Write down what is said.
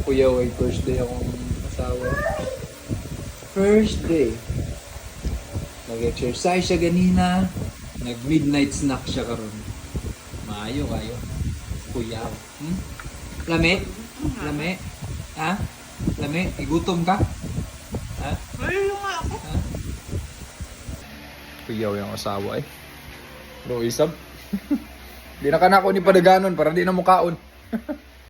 Kuya, wait, first day akong asawa. First day. Nag-exercise siya ganina. Nag-midnight snack siya karon. Maayo kayo. Kuya. Lami? Lami? Ha? Lami? Igutom ka? Ha? Ayun nga ako. Ha? Kuya yung asawa eh. Bro, isab. Di na ka na ako ni padaganon para di na mukaon.